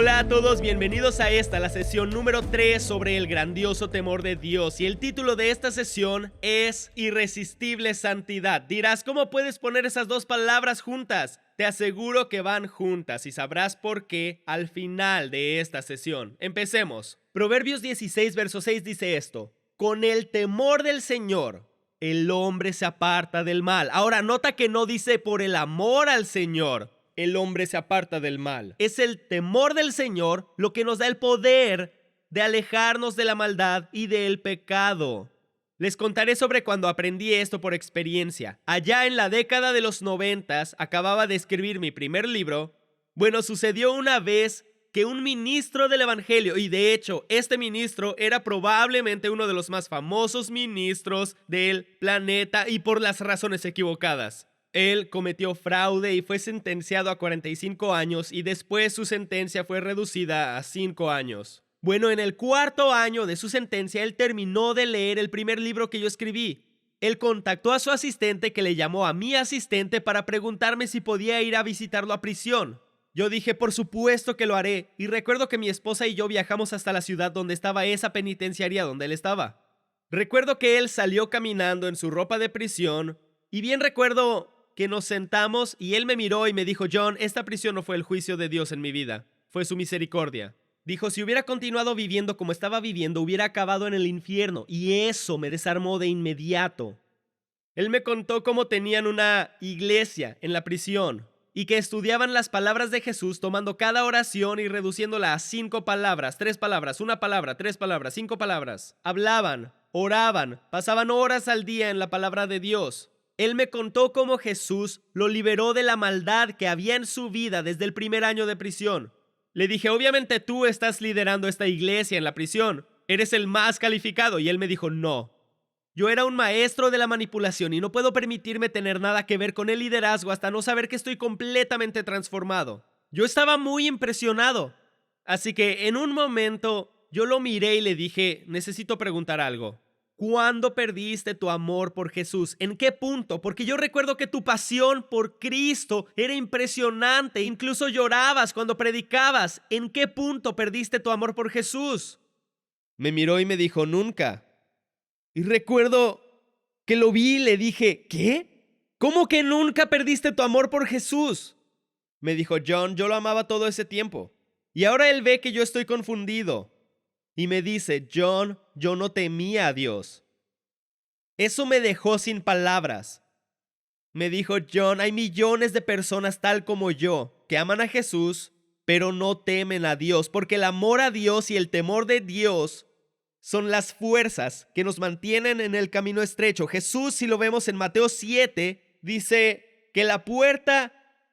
Hola a todos, bienvenidos a la sesión número 3 sobre el grandioso temor de Dios. Y el título de esta sesión es Irresistible Santidad. Dirás, ¿cómo puedes poner esas dos palabras juntas? Te aseguro que van juntas y sabrás por qué al final de esta sesión. Empecemos. Proverbios 16, verso 6 dice esto: con el temor del Señor, el hombre se aparta del mal. Ahora, nota que no dice por el amor al Señor el hombre se aparta del mal. Es el temor del Señor lo que nos da el poder de alejarnos de la maldad y del pecado. Les contaré sobre cuando aprendí esto por experiencia. Allá en la década de los 90, acababa de escribir mi primer libro. Bueno, sucedió una vez que un ministro del evangelio, y de hecho este ministro era probablemente uno de los más famosos ministros del planeta y por las razones equivocadas. Él cometió fraude y fue sentenciado a 45 años y después su sentencia fue reducida a 5 años. Bueno, en el cuarto año de su sentencia, él terminó de leer el primer libro que yo escribí. Él contactó a su asistente, que le llamó a mi asistente para preguntarme si podía ir a visitarlo a prisión. Yo dije, por supuesto que lo haré, y recuerdo que mi esposa y yo viajamos hasta la ciudad donde estaba esa penitenciaría donde él estaba. Recuerdo que él salió caminando en su ropa de prisión, y bien recuerdo que nos sentamos y él me miró y me dijo: John, esta prisión no fue el juicio de Dios en mi vida, fue su misericordia. Dijo, si hubiera continuado viviendo como estaba viviendo, hubiera acabado en el infierno, y eso me desarmó de inmediato. Él me contó cómo tenían una iglesia en la prisión y que estudiaban las palabras de Jesús, tomando cada oración y reduciéndola a 5 palabras, 3 palabras, 1 palabra, 3 palabras, 5 palabras. Hablaban, oraban, pasaban horas al día en la palabra de Dios. Él me contó cómo Jesús lo liberó de la maldad que había en su vida desde el primer año de prisión. Le dije, obviamente tú estás liderando esta iglesia en la prisión, eres el más calificado. Y él me dijo, no. Yo era un maestro de la manipulación y no puedo permitirme tener nada que ver con el liderazgo hasta no saber que estoy completamente transformado. Yo estaba muy impresionado. Así que en un momento yo lo miré y le dije, necesito preguntar algo. ¿Cuándo perdiste tu amor por Jesús? ¿En qué punto? Porque yo recuerdo que tu pasión por Cristo era impresionante. Incluso llorabas cuando predicabas. ¿En qué punto perdiste tu amor por Jesús? Me miró y me dijo, nunca. Y recuerdo que lo vi y le dije, ¿qué? ¿Cómo que nunca perdiste tu amor por Jesús? Me dijo, John, yo lo amaba todo ese tiempo. Y ahora él ve que yo estoy confundido. Y me dice, John, yo no temía a Dios. Eso me dejó sin palabras. Me dijo, John, hay millones de personas tal como yo que aman a Jesús, pero no temen a Dios, porque el amor a Dios y el temor de Dios son las fuerzas que nos mantienen en el camino estrecho. Jesús, si lo vemos en Mateo 7, dice que la puerta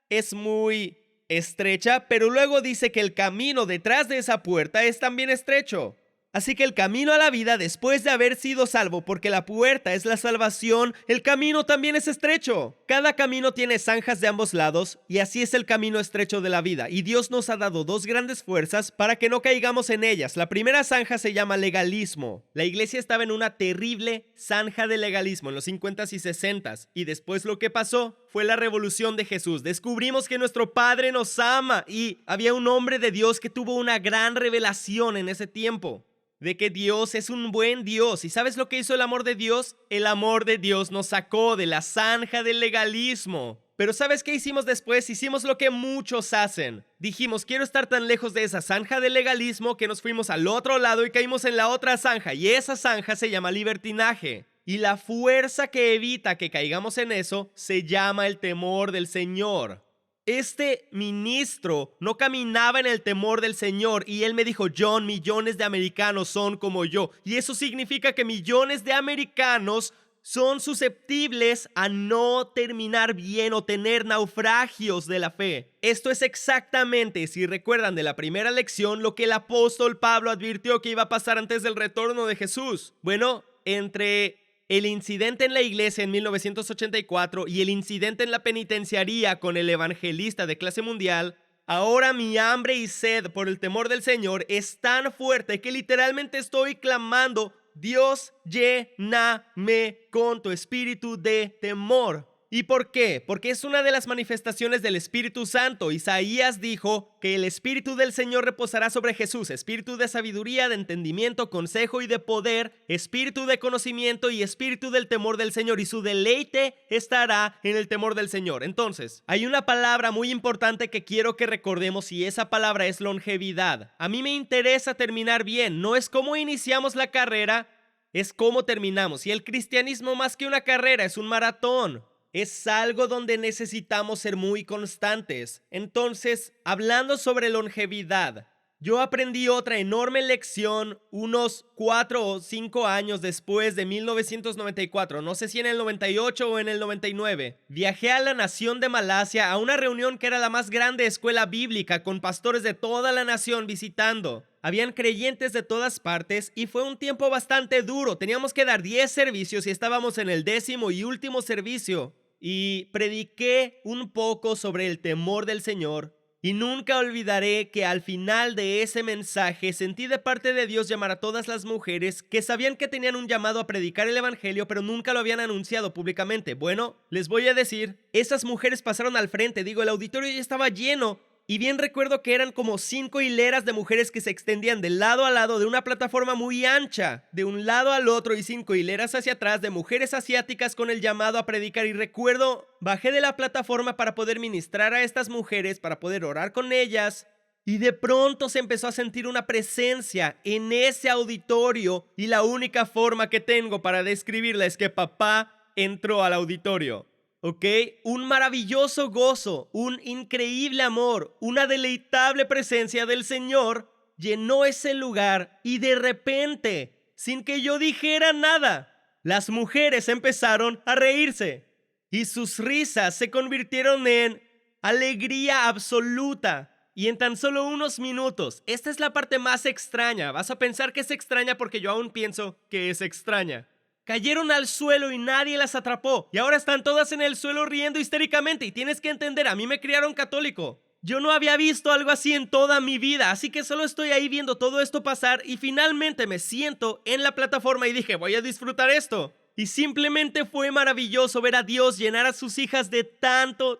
es muy estrecha, pero luego dice que el camino detrás de esa puerta es también estrecho. Así que el camino a la vida, después de haber sido salvo, porque la puerta es la salvación, el camino también es estrecho. Cada camino tiene zanjas de ambos lados, y así es el camino estrecho de la vida. Y Dios nos ha dado 2 grandes fuerzas para que no caigamos en ellas. La primera zanja se llama legalismo. La iglesia estaba en una terrible zanja de legalismo en los 50s y 60s. Y después lo que pasó fue la revolución de Jesús. Descubrimos que nuestro Padre nos ama, y había un hombre de Dios que tuvo una gran revelación en ese tiempo de que Dios es un buen Dios. ¿Y sabes lo que hizo el amor de Dios? El amor de Dios nos sacó de la zanja del legalismo. Pero ¿sabes qué hicimos después? Hicimos lo que muchos hacen. Dijimos, quiero estar tan lejos de esa zanja del legalismo, que nos fuimos al otro lado y caímos en la otra zanja. Y esa zanja se llama libertinaje. Y la fuerza que evita que caigamos en eso se llama el temor del Señor. Este ministro no caminaba en el temor del Señor, y él me dijo, John, millones de americanos son como yo. Y eso significa que millones de americanos son susceptibles a no terminar bien o tener naufragios de la fe. Esto es exactamente, si recuerdan de la primera lección, lo que el apóstol Pablo advirtió que iba a pasar antes del retorno de Jesús. Bueno, entre el incidente en la iglesia en 1984 y el incidente en la penitenciaría con el evangelista de clase mundial, ahora mi hambre y sed por el temor del Señor es tan fuerte que literalmente estoy clamando, Dios, lléname con tu espíritu de temor. ¿Y por qué? Porque es una de las manifestaciones del Espíritu Santo. Isaías dijo que el Espíritu del Señor reposará sobre Jesús, espíritu de sabiduría, de entendimiento, consejo y de poder, espíritu de conocimiento y espíritu del temor del Señor, y su deleite estará en el temor del Señor. Entonces, hay una palabra muy importante que quiero que recordemos y esa palabra es longevidad. A mí me interesa terminar bien, no es cómo iniciamos la carrera, es cómo terminamos. Y el cristianismo más que una carrera es un maratón. Es algo donde necesitamos ser muy constantes. Entonces, hablando sobre longevidad, yo aprendí otra enorme lección unos 4 o 5 años después de 1994. No sé si en el 98 o en el 99. Viajé a la nación de Malasia a una reunión que era la más grande escuela bíblica con pastores de toda la nación visitando. Habían creyentes de todas partes y fue un tiempo bastante duro. Teníamos que dar 10 servicios y estábamos en el 10º y último servicio. Y prediqué un poco sobre el temor del Señor. Y nunca olvidaré que al final de ese mensaje sentí de parte de Dios llamar a todas las mujeres que sabían que tenían un llamado a predicar el evangelio, pero nunca lo habían anunciado públicamente. Bueno, les voy a decir, esas mujeres pasaron al frente, el auditorio ya estaba lleno. Y bien recuerdo que eran como 5 hileras de mujeres que se extendían de lado a lado de una plataforma muy ancha, de un lado al otro, y 5 hileras hacia atrás de mujeres asiáticas con el llamado a predicar. Y recuerdo, bajé de la plataforma para poder ministrar a estas mujeres, para poder orar con ellas. Y de pronto se empezó a sentir una presencia en ese auditorio. Y la única forma que tengo para describirla es que papá entró al auditorio. ¿Ok? Un maravilloso gozo, un increíble amor, una deleitable presencia del Señor llenó ese lugar y de repente, sin que yo dijera nada, las mujeres empezaron a reírse y sus risas se convirtieron en alegría absoluta. Y en tan solo unos minutos, esta es la parte más extraña. Vas a pensar que es extraña porque yo aún pienso que es extraña. Cayeron al suelo y nadie las atrapó. Y ahora están todas en el suelo riendo histéricamente. Y tienes que entender, a mí me criaron católico. Yo no había visto algo así en toda mi vida. Así que solo estoy ahí viendo todo esto pasar. Y finalmente me siento en la plataforma y dije, voy a disfrutar esto. Y simplemente fue maravilloso ver a Dios llenar a sus hijas de tanto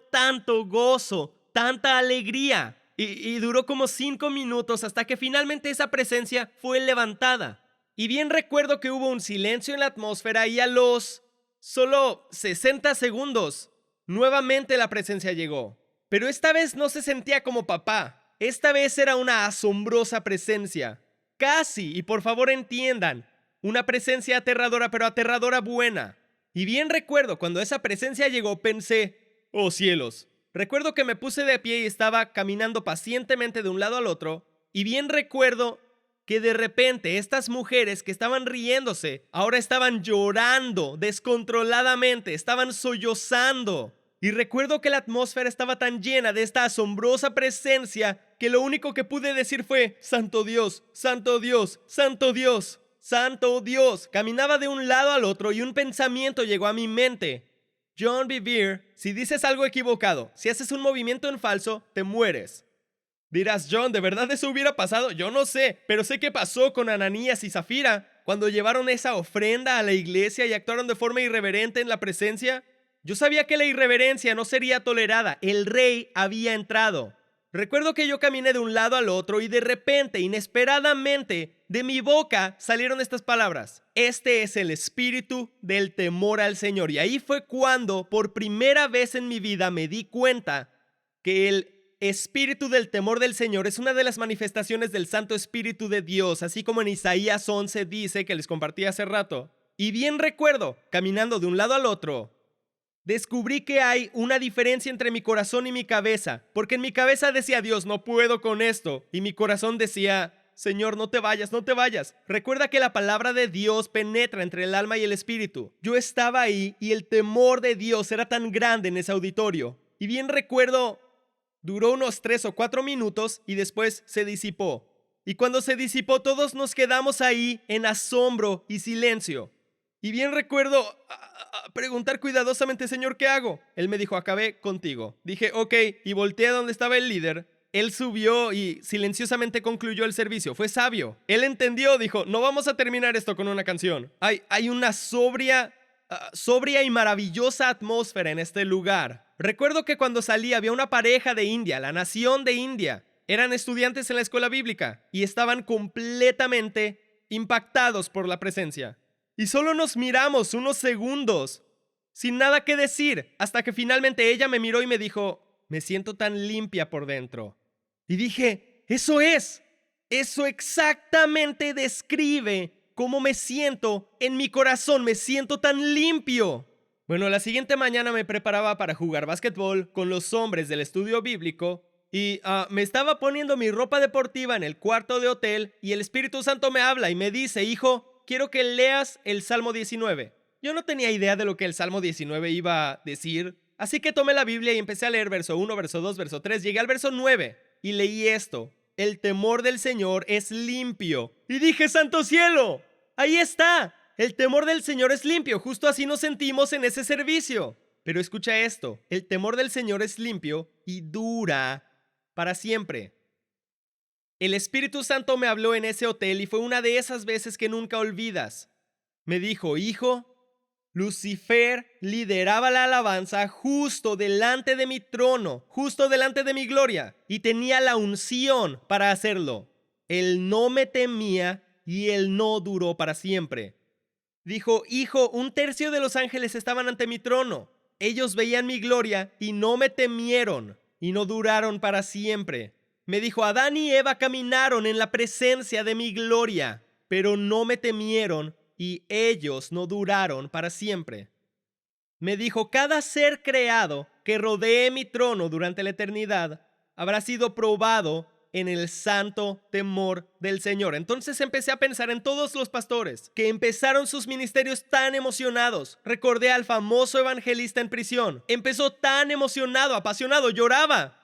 gozo, tanta alegría. Y duró como 5 minutos hasta que finalmente esa presencia fue levantada. Y bien recuerdo que hubo un silencio en la atmósfera y a los solo 60 segundos, nuevamente la presencia llegó. Pero esta vez no se sentía como papá. Esta vez era una asombrosa presencia. Casi, y por favor entiendan, una presencia aterradora, pero aterradora buena. Y bien recuerdo cuando esa presencia llegó pensé, oh cielos. Recuerdo que me puse de pie y estaba caminando pacientemente de un lado al otro. Y bien recuerdo que de repente estas mujeres que estaban riéndose, ahora estaban llorando descontroladamente, estaban sollozando. Y recuerdo que la atmósfera estaba tan llena de esta asombrosa presencia que lo único que pude decir fue, Santo Dios, Santo Dios, Santo Dios, Santo Dios. Caminaba de un lado al otro y un pensamiento llegó a mi mente. John Bevere, si dices algo equivocado, si haces un movimiento en falso, te mueres. Dirás, John, ¿de verdad eso hubiera pasado? Yo no sé, pero sé qué pasó con Ananías y Zafira cuando llevaron esa ofrenda a la iglesia y actuaron de forma irreverente en la presencia. Yo sabía que la irreverencia no sería tolerada. El rey había entrado. Recuerdo que yo caminé de un lado al otro y de repente, inesperadamente, de mi boca salieron estas palabras. Este es el espíritu del temor al Señor. Y ahí fue cuando, por primera vez en mi vida, me di cuenta que el espíritu del temor del Señor es una de las manifestaciones del Santo Espíritu de Dios, así como en Isaías 11 dice, que les compartí hace rato. Y bien recuerdo, caminando de un lado al otro, descubrí que hay una diferencia entre mi corazón y mi cabeza, porque en mi cabeza decía, Dios, no puedo con esto, y mi corazón decía, Señor, no te vayas, no te vayas. Recuerda que la palabra de Dios penetra entre el alma y el espíritu. Yo estaba ahí y el temor de Dios era tan grande en ese auditorio. Y bien recuerdo, duró unos 3 o 4 minutos y después se disipó. Y cuando se disipó, todos nos quedamos ahí en asombro y silencio. Y bien recuerdo preguntar cuidadosamente, Señor, ¿qué hago? Él me dijo, acabé contigo. Dije, ok, y volteé a donde estaba el líder. Él subió y silenciosamente concluyó el servicio. Fue sabio. Él entendió, dijo, no vamos a terminar esto con una canción. Hay una sobria sobria y maravillosa atmósfera en este lugar. Recuerdo que cuando salí había una pareja de India, la nación de India. Eran estudiantes en la escuela bíblica y estaban completamente impactados por la presencia. Y solo nos miramos unos segundos, sin nada que decir, hasta que finalmente ella me miró y me dijo, me siento tan limpia por dentro. Y dije, eso exactamente describe cómo me siento en mi corazón, me siento tan limpio. Bueno, la siguiente mañana me preparaba para jugar básquetbol con los hombres del estudio bíblico y me estaba poniendo mi ropa deportiva en el cuarto de hotel y el Espíritu Santo me habla y me dice, hijo, quiero que leas el Salmo 19. Yo no tenía idea de lo que el Salmo 19 iba a decir, así que tomé la Biblia y empecé a leer verso 1, verso 2, verso 3, llegué al verso 9 y leí esto. El temor del Señor es limpio. Y dije, ¡santo cielo! Ahí está. El temor del Señor es limpio. Justo así nos sentimos en ese servicio. Pero escucha esto. El temor del Señor es limpio y dura para siempre. El Espíritu Santo me habló en ese hotel y fue una de esas veces que nunca olvidas. Me dijo, hijo, Lucifer lideraba la alabanza justo delante de mi trono, justo delante de mi gloria, y tenía la unción para hacerlo. Él no me temía y él no duró para siempre. Dijo, hijo, 1/3 de los ángeles estaban ante mi trono. Ellos veían mi gloria y no me temieron y no duraron para siempre. Me dijo, Adán y Eva caminaron en la presencia de mi gloria, pero no me temieron y ellos no duraron para siempre. Me dijo, cada ser creado que rodee mi trono durante la eternidad habrá sido probado en el santo temor del Señor. Entonces empecé a pensar en todos los pastores que empezaron sus ministerios tan emocionados. Recordé al famoso evangelista en prisión. Empezó tan emocionado, apasionado, lloraba.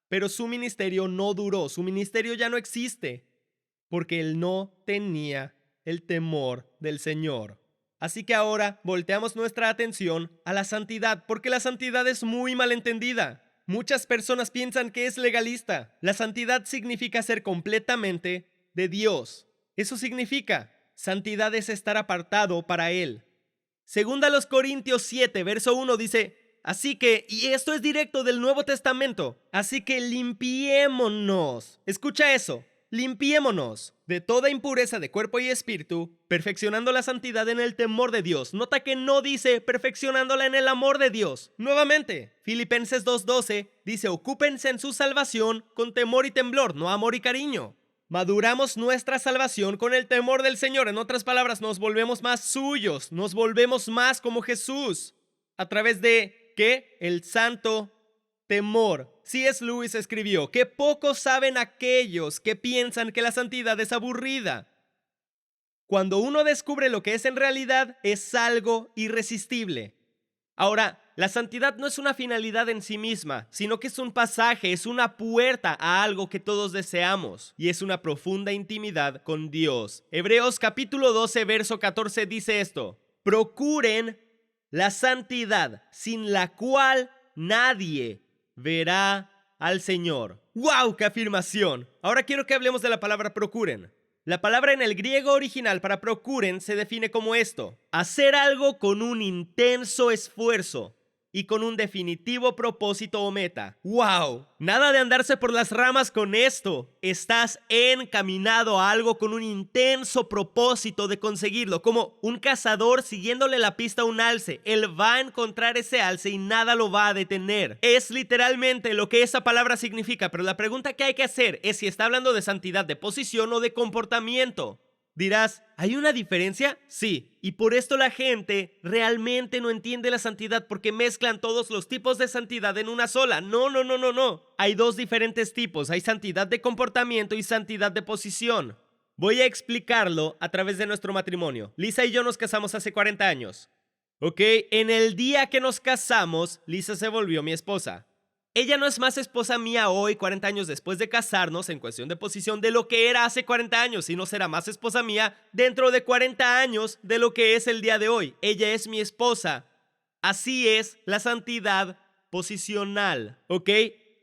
Pero su ministerio no duró, su ministerio ya no existe, porque él no tenía el temor del Señor. Así que ahora volteamos nuestra atención a la santidad, porque la santidad es muy malentendida. Muchas personas piensan que es legalista. La santidad significa ser completamente de Dios. Eso significa, santidad es estar apartado para Él. Segunda los Corintios 7, verso 1 dice, así que, y esto es directo del Nuevo Testamento, así que limpiémonos. Escucha eso. Limpiémonos de toda impureza de cuerpo y espíritu, perfeccionando la santidad en el temor de Dios. Nota que no dice perfeccionándola en el amor de Dios. Nuevamente, Filipenses 2:12 dice, ocúpense en su salvación con temor y temblor, no amor y cariño. Maduramos nuestra salvación con el temor del Señor. En otras palabras, nos volvemos más suyos, nos volvemos más como Jesús. ¿A través de qué? El santo temor. C.S. Lewis escribió, que poco saben aquellos que piensan que la santidad es aburrida. Cuando uno descubre lo que es en realidad, es algo irresistible. Ahora, la santidad no es una finalidad en sí misma, sino que es un pasaje, es una puerta a algo que todos deseamos, y es una profunda intimidad con Dios. Hebreos capítulo 12, verso 14 dice esto, procuren la santidad, sin la cual nadie verá al Señor. ¡Wow! ¡Qué afirmación! Ahora quiero que hablemos de la palabra procuren. La palabra en el griego original para procuren se define como esto: hacer algo con un intenso esfuerzo y con un definitivo propósito o meta. ¡Wow! Nada de andarse por las ramas con esto. Estás encaminado a algo con un intenso propósito de conseguirlo, como un cazador siguiéndole la pista a un alce. Él va a encontrar ese alce y nada lo va a detener. Es literalmente lo que esa palabra significa, pero la pregunta que hay que hacer es si está hablando de santidad de posición o de comportamiento. Dirás, ¿hay una diferencia? Sí, y por esto la gente realmente no entiende la santidad porque mezclan todos los tipos de santidad en una sola. No. Hay dos diferentes tipos, hay santidad de comportamiento y santidad de posición. Voy a explicarlo a través de nuestro matrimonio. Lisa y yo nos casamos hace 40 años. Ok, en el día que nos casamos, Lisa se volvió mi esposa. Ella no es más esposa mía hoy, 40 años después de casarnos, en cuestión de posición, de lo que era hace 40 años, y no será más esposa mía dentro de 40 años de lo que es el día de hoy. Ella es mi esposa. Así es la santidad posicional, ¿ok?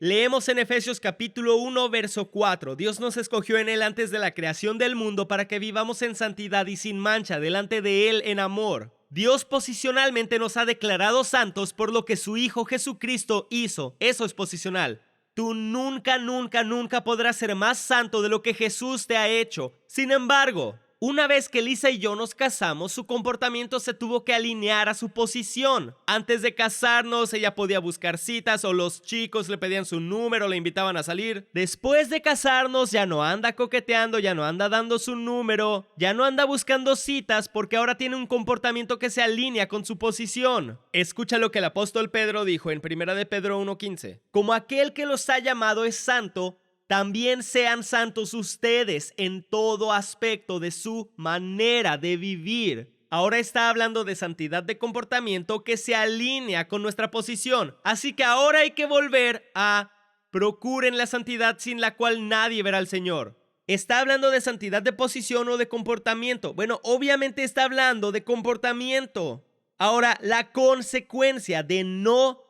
Leemos en Efesios capítulo 1, verso 4. Dios nos escogió en Él antes de la creación del mundo para que vivamos en santidad y sin mancha delante de Él en amor. Dios posicionalmente nos ha declarado santos por lo que su Hijo Jesucristo hizo. Eso es posicional. Tú nunca, nunca, nunca podrás ser más santo de lo que Jesús te ha hecho. Sin embargo, una vez que Lisa y yo nos casamos, su comportamiento se tuvo que alinear a su posición. Antes de casarnos, ella podía buscar citas o los chicos le pedían su número, le invitaban a salir. Después de casarnos, ya no anda coqueteando, ya no anda dando su número, ya no anda buscando citas porque ahora tiene un comportamiento que se alinea con su posición. Escucha lo que el apóstol Pedro dijo en 1 de Pedro 1:15. Como aquel que los ha llamado es santo, también sean santos ustedes en todo aspecto de su manera de vivir. Ahora está hablando de santidad de comportamiento que se alinea con nuestra posición. Así que ahora hay que volver a procuren la santidad sin la cual nadie verá al Señor. ¿Está hablando de santidad de posición o de comportamiento? Bueno, obviamente está hablando de comportamiento. Ahora, la consecuencia de no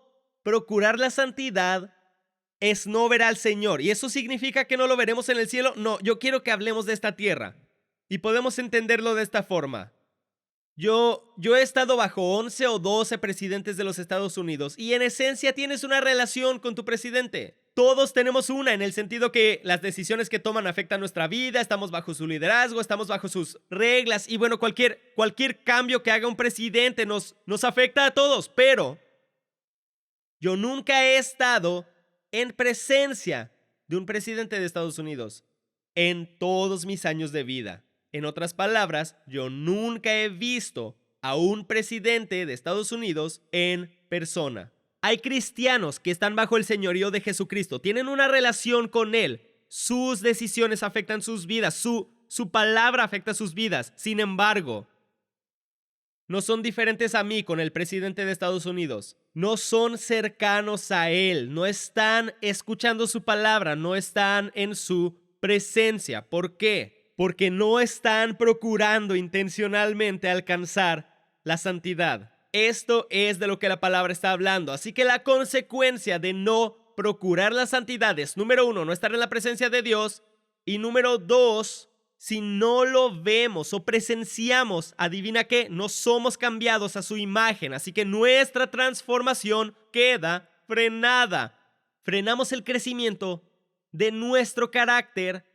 procurar la santidad es no ver al Señor. ¿Y eso significa que no lo veremos en el cielo? No, yo quiero que hablemos de esta tierra. Y podemos entenderlo de esta forma. Yo he estado bajo 11 o 12 presidentes de los Estados Unidos y en esencia tienes una relación con tu presidente. Todos tenemos una en el sentido que las decisiones que toman afectan nuestra vida, estamos bajo su liderazgo, estamos bajo sus reglas y bueno, cualquier cambio que haga un presidente nos afecta a todos. Pero yo nunca he estado en presencia de un presidente de Estados Unidos en todos mis años de vida. En otras palabras, yo nunca he visto a un presidente de Estados Unidos en persona. Hay cristianos que están bajo el señorío de Jesucristo, tienen una relación con Él. Sus decisiones afectan sus vidas, su palabra afecta sus vidas. Sin embargo, no son diferentes a mí con el presidente de Estados Unidos. No son cercanos a él, no están escuchando su palabra, no están en su presencia. ¿Por qué? Porque no están procurando intencionalmente alcanzar la santidad. Esto es de lo que la palabra está hablando. Así que la consecuencia de no procurar la santidad es, número 1, no estar en la presencia de Dios. Y número 2, si no lo vemos o presenciamos, adivina qué, no somos cambiados a su imagen, así que nuestra transformación queda frenada. Frenamos el crecimiento de nuestro carácter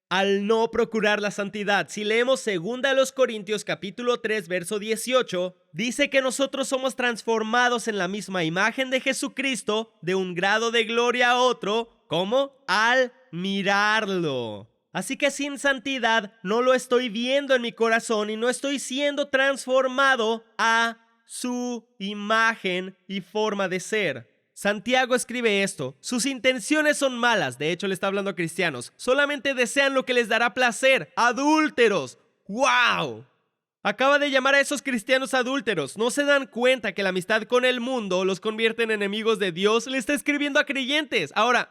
al no procurar la santidad. Si leemos 2 Corintios capítulo 3, verso 18, dice que nosotros somos transformados en la misma imagen de Jesucristo de un grado de gloria a otro, ¿cómo? Al mirarlo. Así que sin santidad no lo estoy viendo en mi corazón y no estoy siendo transformado a su imagen y forma de ser. Santiago escribe esto: sus intenciones son malas, de hecho le está hablando a cristianos, solamente desean lo que les dará placer, adúlteros. ¡Wow! Acaba de llamar a esos cristianos adúlteros. ¿No se dan cuenta que la amistad con el mundo los convierte en enemigos de Dios? Le está escribiendo a creyentes. Ahora,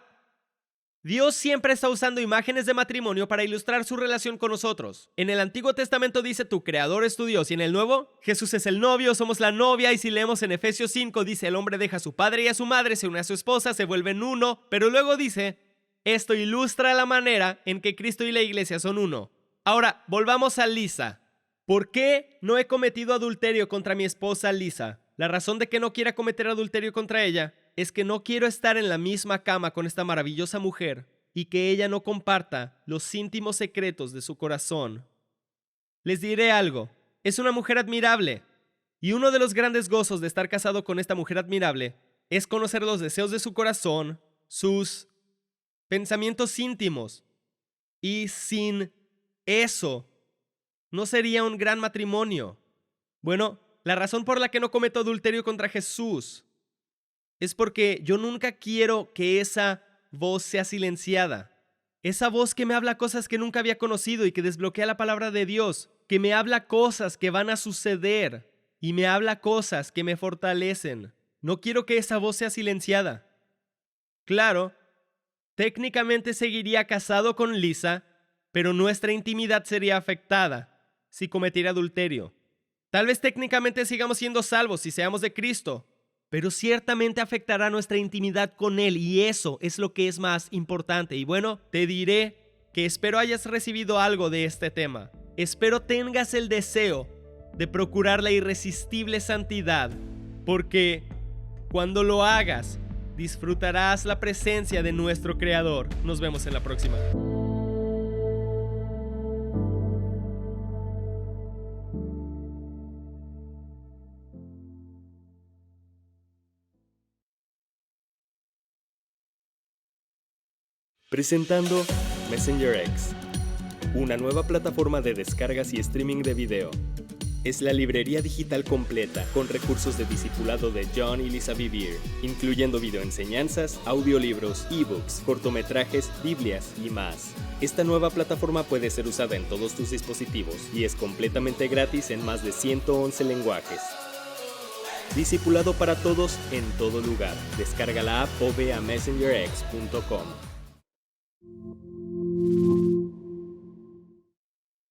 Dios siempre está usando imágenes de matrimonio para ilustrar su relación con nosotros. En el Antiguo Testamento dice tu creador es tu Dios y en el Nuevo, Jesús es el novio, somos la novia y si leemos en Efesios 5 dice el hombre deja a su padre y a su madre, se une a su esposa, se vuelven uno, pero luego dice esto ilustra la manera en que Cristo y la iglesia son uno. Ahora, volvamos a Lisa. ¿Por qué no he cometido adulterio contra mi esposa Lisa? La razón de que no quiera cometer adulterio contra ella es que no quiero estar en la misma cama con esta maravillosa mujer y que ella no comparta los íntimos secretos de su corazón. Les diré algo, es una mujer admirable y uno de los grandes gozos de estar casado con esta mujer admirable es conocer los deseos de su corazón, sus pensamientos íntimos y sin eso no sería un gran matrimonio. Bueno, la razón por la que no cometo adulterio contra Jesús es porque yo nunca quiero que esa voz sea silenciada. Esa voz que me habla cosas que nunca había conocido y que desbloquea la palabra de Dios, que me habla cosas que van a suceder y me habla cosas que me fortalecen. No quiero que esa voz sea silenciada. Claro, técnicamente seguiría casado con Lisa, pero nuestra intimidad sería afectada si cometiera adulterio. Tal vez técnicamente sigamos siendo salvos si seamos de Cristo, pero ciertamente afectará nuestra intimidad con Él y eso es lo que es más importante. Y bueno, te diré que espero hayas recibido algo de este tema. Espero tengas el deseo de procurar la irresistible santidad, porque cuando lo hagas, disfrutarás la presencia de nuestro Creador. Nos vemos en la próxima. Presentando Messenger X, una nueva plataforma de descargas y streaming de video. Es la librería digital completa con recursos de discipulado de John y Lisa Bevere, incluyendo videoenseñanzas, audiolibros, ebooks, cortometrajes, biblias y más. Esta nueva plataforma puede ser usada en todos tus dispositivos y es completamente gratis en más de 111 lenguajes. Discipulado para todos en todo lugar. Descarga la app o ve a messengerx.com.